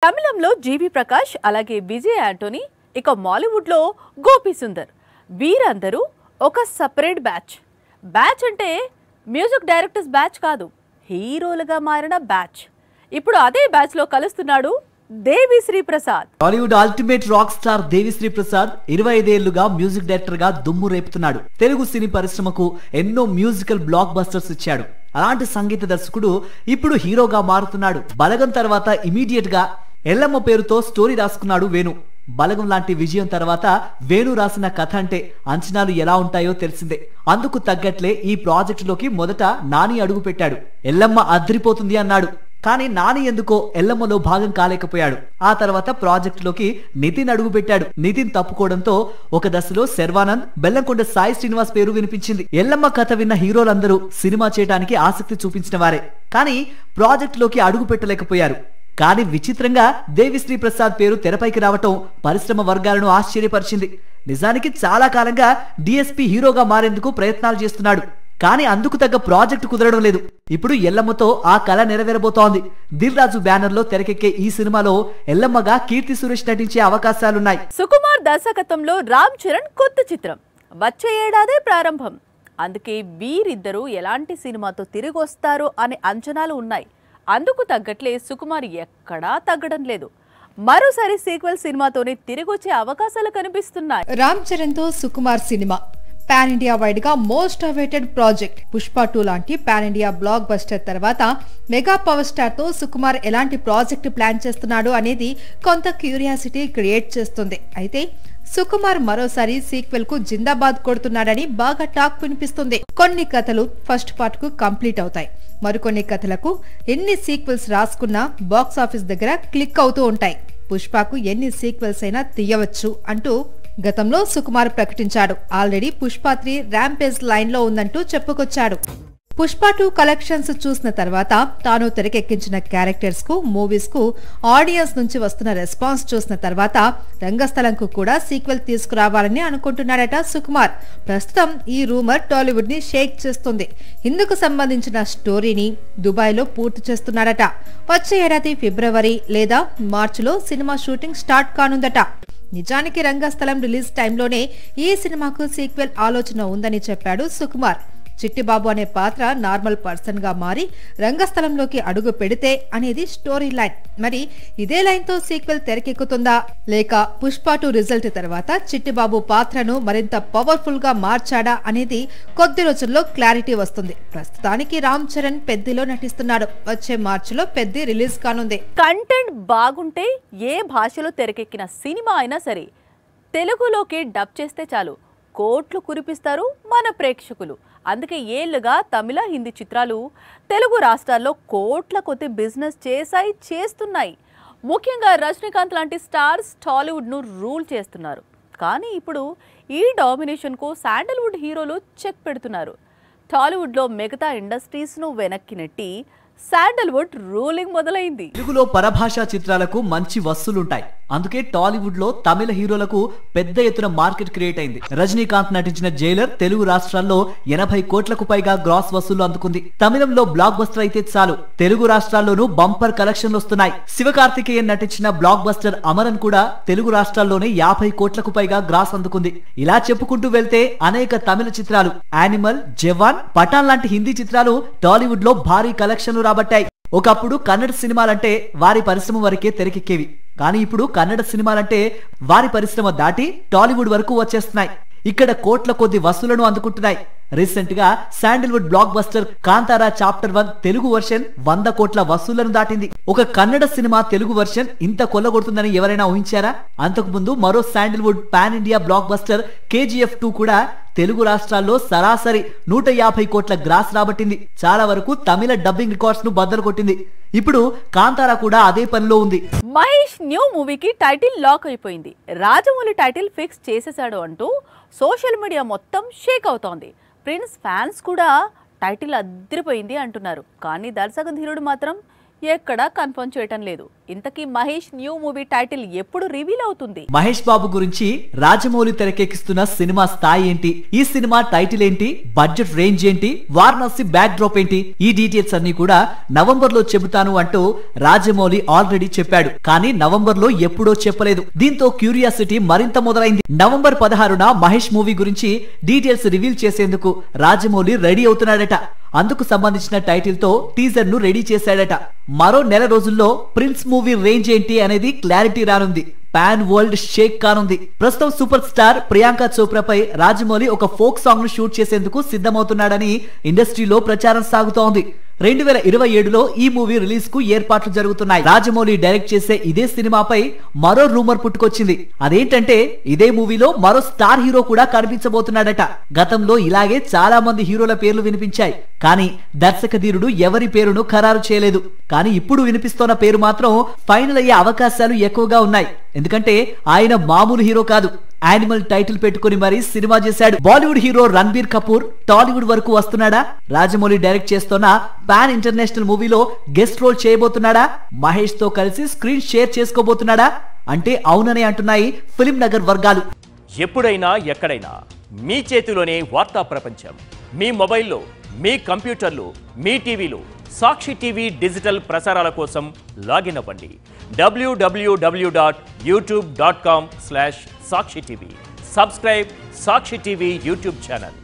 తమిళంలో జీవి ప్రకాష్ అలాగే విజయ్ యాంటోనీ ఇక మాలీవుడ్లో గోపి సుందర్ వీరందరూ ఒక సెపరేట్ బ్యాచ్ అంటే మ్యూజిక్ డైరెక్టర్స్ బ్యాచ్ కాదు, హీరోలుగా మారిన బ్యాచ్. ఇప్పుడు అదే బ్యాచ్ లో కలుస్తున్నాడు Devisri Prasad. Tollywood ultimate rock star Devisri Prasad 25 ఏళ్లుగా మ్యూజిక్ డైరెక్టర్ గా దుమ్ము రేపుతున్నాడు. తెలుగు సినీ పరిశ్రమకు ఎన్నో మ్యూజికల్ బ్లాక్ బస్టర్స్ ఇచ్చాడు. అలాంటి సంగీత దర్శకుడు ఇప్పుడు హీరోగా మారుతున్నాడు. బలగం తర్వాత ఇమీడియట్ గా ఎల్లమ్మ పేరుతో స్టోరీ రాసుకున్నాడు వేణు. బలగం లాంటి విజయం తర్వాత వేణు రాసిన కథ అంటే అంచనాలు ఎలా ఉంటాయో తెలిసిందే. అందుకు తగ్గట్లే ఈ ప్రాజెక్టులోకి మొదట నాని అడుగు పెట్టాడు. ఎల్లమ్మ అద్రిపోతుంది అన్నాడు. కానీ నాని ఎందుకో ఎల్లమ్మలో భాగం కాలేకపోయాడు. ఆ తర్వాత ప్రాజెక్టులోకి నితిన్ అడుగు పెట్టాడు. నితిన్ తప్పుకోవడంతో ఒక దశలో శర్వానంద్, బెల్లంకొండ సాయి శ్రీనివాస్ పేరు వినిపించింది. ఎల్లమ్మ కథ విన్న హీరోలందరూ సినిమా చేయడానికి ఆసక్తి చూపించిన వారే, కానీ ప్రాజెక్టులోకి అడుగు పెట్టలేకపోయారు. కానీ విచిత్రంగా దేవిశ్రీ ప్రసాద్ పేరు తెరపైకి రావటం పరిశ్రమ వర్గాలను ఆశ్చర్యపరిచింది. నిజానికి చాలా కాలంగా డిఎస్పీ హీరోగా మారేందుకు ప్రయత్నాలు చేస్తున్నాడు. కానీ అందుకు తగ్గ ప్రాజెక్టు కుదరడం లేదు. ఇప్పుడు ఎల్లమ్మతో ఆ కళ నెరవేరబోతోంది. దిల్ రాజు బ్యానర్ లో తెరకెక్కే ఈ సినిమాలో ఎల్లమ్మగా కీర్తి సురేష్ నటించే అవకాశాలున్నాయి. సుకుమార్ దర్శకత్వంలో రామ్ చరణ్ కొత్త చిత్రం వచ్చే ఏడాదే ప్రారంభం. అందుకే వీరిద్దరూ ఎలాంటి సినిమాతో తిరిగి వస్తారు అనే అంచనాలు ఉన్నాయి. అందుకు తగ్గట్లే సుకుమార్ ఎక్కడా తగ్గడం లేదు. మరోసారి సీక్వెల్ సినిమాతోనే తిరిగి వచ్చే అవకాశాలు కనిపిస్తున్నాయి. రామ్ చరణ్ తో Sukumar cinema pan India wide గా మోస్ట్ అవైటెడ్ ప్రాజెక్ట్. పుష్ప 2 లాంటి పాన్ ఇండియా బ్లాక్ బస్టర్ తర్వాత మెగా పవర్ స్టార్ తో సుకుమార్ ఎలాంటి ప్రాజెక్ట్ ప్లాన్ చేస్తున్నాడు అనేది కొంత క్యూరియాసిటీ క్రియేట్ చేస్తుంది. అయితే సుకుమార్ మరోసారి సీక్వెల్ కు జిందాబాద్ కొడుతున్నాడని బాగా టాక్ వినిపిస్తుంది. కొన్ని కథలు ఫస్ట్ పార్ట్ కు కంప్లీట్ అవుతాయి. మరికొన్ని కథలకు ఎన్ని సీక్వెల్స్ రాసుకున్నా బాక్స్ ఆఫీస్ దగ్గర క్లిక్ అవుతూ ఉంటాయి. పుష్పకు ఎన్ని సీక్వెల్స్ అయినా తీయవచ్చు అంటూ గతంలో సుకుమార్ ప్రకటించాడు. ఆల్రెడీ పుష్ప 3 ర్యాంపేజ్ లైన్ లో ఉందంటూ చెప్పుకొచ్చాడు. పుష్ప 2 కలెక్షన్స్ చూసిన తర్వాత తాను తెరకెక్కించిన క్యారెక్టర్స్ కు, మూవీస్ కు ఆడియన్స్ నుంచి వస్తున్న రెస్పాన్స్ చూసిన తర్వాత రంగస్థలంకు కూడా సీక్వెల్ తీసుకురావాలని అనుకుంటున్నాడట సుకుమార్. ప్రస్తుతం ఈ రూమర్ టాలీవుడ్ ని షేక్ చేస్తుంది. ఇందుకు సంబంధించిన స్టోరీని దుబాయ్ లో పూర్తి చేస్తున్నాడట. వచ్చే ఏడాది ఫిబ్రవరి లేదా మార్చిలో సినిమా షూటింగ్ స్టార్ట్ కానుందట. నిజానికి రంగస్థలం రిలీజ్ టైంలోనే ఈ సినిమాకు సీక్వెల్ ఆలోచన ఉందని చెప్పాడు సుకుమార్. చిట్టిబాబు అనే పాత్ర నార్మల్ పర్సన్ గా మారి రంగస్థలంలోకి అడుగు పెడితే అనేది స్టోరీ లైన్. మరి ఇదే లైన్ తో సీక్వెల్ తెరకెక్కుతుందా, లేక పుష్ప 2 రిజల్ట్ తర్వాత చిట్టిబాబు పాత్రను మరింత పవర్ఫుల్ గా మార్చాడా అనేది కొద్ది రోజుల్లో క్లారిటీ వస్తుంది. ప్రస్తుతానికి రామ్ చరణ్ పెద్దిలో నటిస్తున్నాడు. వచ్చే మార్చిలో పెద్ది రిలీజ్ కానుంది. కంటెంట్ బాగుంటే ఏ భాషలో తెరకెక్కిన సినిమా అయినా సరే తెలుగులోకి డబ్ చేస్తే చాలు, కోట్లు కురిపిస్తారు మన ప్రేక్షకులు. అందుకే ఏళ్లుగా తమిళ, హిందీ చిత్రాలు తెలుగు రాష్ట్రాల్లో కోట్ల కొద్ది బిజినెస్ చేస్తున్నాయి. ముఖ్యంగా రజనీకాంత్ లాంటి స్టార్స్ టాలీవుడ్ను రూల్ చేస్తున్నారు. కానీ ఇప్పుడు ఈ డామినేషన్కు శాండల్వుడ్ హీరోలు చెక్ పెడుతున్నారు. టాలీవుడ్లో మిగతా ఇండస్ట్రీస్ను వెనక్కి నెట్టి శాండల్వుడ్ రూలింగ్ మొదలైంది. తెలుగులో పరభాషా చిత్రాలకు మంచి వసూలుంటాయి. అందుకే టాలీవుడ్ లో తమిళ హీరోలకు పెద్ద ఎత్తున మార్కెట్ క్రియేట్ అయింది. రజనీకాంత్ నటించిన జైలర్ తెలుగు రాష్ట్రాల్లో 80 కోట్లకు పైగా గ్రాస్ వసూలు అందుకుంది. తమిళంలో బ్లాక్ బస్టర్ అయితే చాలు, తెలుగు రాష్ట్రాల్లోనూ బంపర్ కలెక్షన్లు వస్తున్నాయి. శివకార్తికేయన్ నటించిన బ్లాక్ బస్టర్ అమరన్ కూడా తెలుగు రాష్ట్రాల్లోనే 50 కోట్లకు పైగా గ్రాస్ అందుకుంది. ఇలా చెప్పుకుంటూ వెళ్తే అనేక తమిళ చిత్రాలు, యానిమల్, జవాన్, పఠాన్ లాంటి హిందీ చిత్రాలు టాలీవుడ్ లో భారీ కలెక్షన్లు రాబట్టాయి. ఒకప్పుడు కన్నడ సినిమాలంటే వారి పరిశ్రమ వరకే తెరకెక్కేవి. కానీ ఇప్పుడు కన్నడ సినిమాలంటే వారి పరిశ్రమ దాటి టాలీవుడ్ వరకు వచ్చేస్తున్నాయి. ఇక్కడ కోట్ల కొద్ది వసూలను అందుకుంటున్నాయి. రీసెంట్ గా sandalwood block buster Kantara chapter 1 Telugu version 100 కోట్ల వసూళ్లను దాటింది. ఒక కన్నడ సినిమా తెలుగు వర్షన్ ఇంత కొల్లగొడుతుందని ఎవరైనా ఊహించారా? అంతకు ముందు మరో sandalwood pan India block buster KGF 2 కూడా తెలుగు రాష్ట్రాల్లో సరాసరి 150 కోట్ల గ్రాస్ రాబట్టింది. చాలా వరకు తమిళ డబ్బింగ్ రికార్డ్స్ ను బద్దలు కొట్టింది. ఇప్పుడు కాంతారా కూడా అదే పనిలో ఉంది. మహేష్ న్యూ మూవీకి టైటిల్ లాక్ అయిపోయింది. రాజమౌళి టైటిల్ ఫిక్స్ చేసేశాడు అంటూ సోషల్ మీడియా మొత్తం షేక్ అవుతోంది. ప్రిన్స్ ఫ్యాన్స్ కూడా టైటిల్ అదిరిపోయింది అంటున్నారు. కానీ దర్శక ధీరుడు మాత్రం ఎక్కడా కన్ఫర్మ్ చేయటం లేదు. ఇంతకీ మహేష్ న్యూ మూవీ టైటిల్ ఎప్పుడు రివీల్ అవుతుంది? మహేష్ బాబు గురించి రాజమౌళి తెరకెక్కిస్తున్న సినిమా స్థాయి ఏంటి, ఈ సినిమా టైటిల్ ఏంటి, బడ్జెట్ రేంజ్ ఏంటి, వారణాసి బ్యాక్ డ్రాప్ ఏంటి, ఈ డీటెయిల్స్ అన్ని కూడా నవంబర్ లో చెబుతాను అంటూ రాజమౌళి ఆల్రెడీ చెప్పాడు. కానీ నవంబర్ లో ఎప్పుడో చెప్పలేదు. దీంతో క్యూరియాసిటీ మరింత మొదలైంది. నవంబర్ 16న మహేష్ మూవీ గురించి డీటెయిల్స్ రివీల్ చేసేందుకు రాజమౌళి రెడీ అవుతున్నాడట. అందుకు సంబంధించిన టైటిల్ తో టీజర్ ను రెడీ చేశాడట. మరో నెల రోజుల్లో ప్రిన్స్ మూవీ రేంజ్ ఏంటి అనేది క్లారిటీ రానుంది. పాన్ వరల్డ్ షేక్ కానుంది. ప్రస్తుతం సూపర్ స్టార్ ప్రియాంక చోప్రాపై రాజమౌళి ఒక ఫోక్ సాంగ్ ను షూట్ చేసేందుకు సిద్ధమవుతున్నాడని ఇండస్ట్రీలో ప్రచారం సాగుతోంది. 2027లో ఈ మూవీ రిలీజ్ కు ఏర్పాట్లు జరుగుతున్నాయి. రాజమౌళి డైరెక్ట్ చేసే ఇదే సినిమాపై మరో రూమర్ పుట్టుకొచ్చింది. అదేంటంటే ఇదే మూవీలో మరో స్టార్ హీరో కూడా కనిపించబోతున్నాడట. గతంలో ఇలాగే చాలా మంది హీరోల పేర్లు వినిపించాయి, కానీ దర్శకధీరుడు ఎవరి పేరును ఖరారు చేయలేదు. కానీ ఇప్పుడు వినిపిస్తోన్న పేరు మాత్రం ఫైనల్ అయ్యే అవకాశాలు ఎక్కువగా ఉన్నాయి. ఎందుకంటే ఆయన మామూలు హీరో కాదు, యానిమల్ టైటిల్ పెట్టుకుని మరీ సినిమా చేశాడు. బాలీవుడ్ హీరో రణబీర్ కపూర్ టాలీవుడ్ వరకు వస్తున్నాడా? రాజమౌళి డైరెక్ట్ చేస్తున్న పాన్ ఇంటర్నేషనల్ మూవీలో గెస్ట్ రోల్ చేయబోతున్నాడా? మహేష్ తో కలిసి స్క్రీన్ షేర్ చేసుకోబోతున్నాడా అంటే అవుననే అంటున్నాయి ఫిల్మ్ నగర్ వర్గాలు. ఎప్పుడైనా ఎక్కడైనా మీ చేతిలోనే వార్తా ప్రపంచం. మీ మొబైల్లో, మీ కంప్యూటర్లో, మీ టీవీలో సాక్షి టీవీ డిజిటల్ ప్రసారాల కోసం లాగిన్ అవ్వండి. www.youtube.com/సాక్షి టీవీ. సబ్స్క్రైబ్ సాక్షి టీవీ యూట్యూబ్ ఛానల్.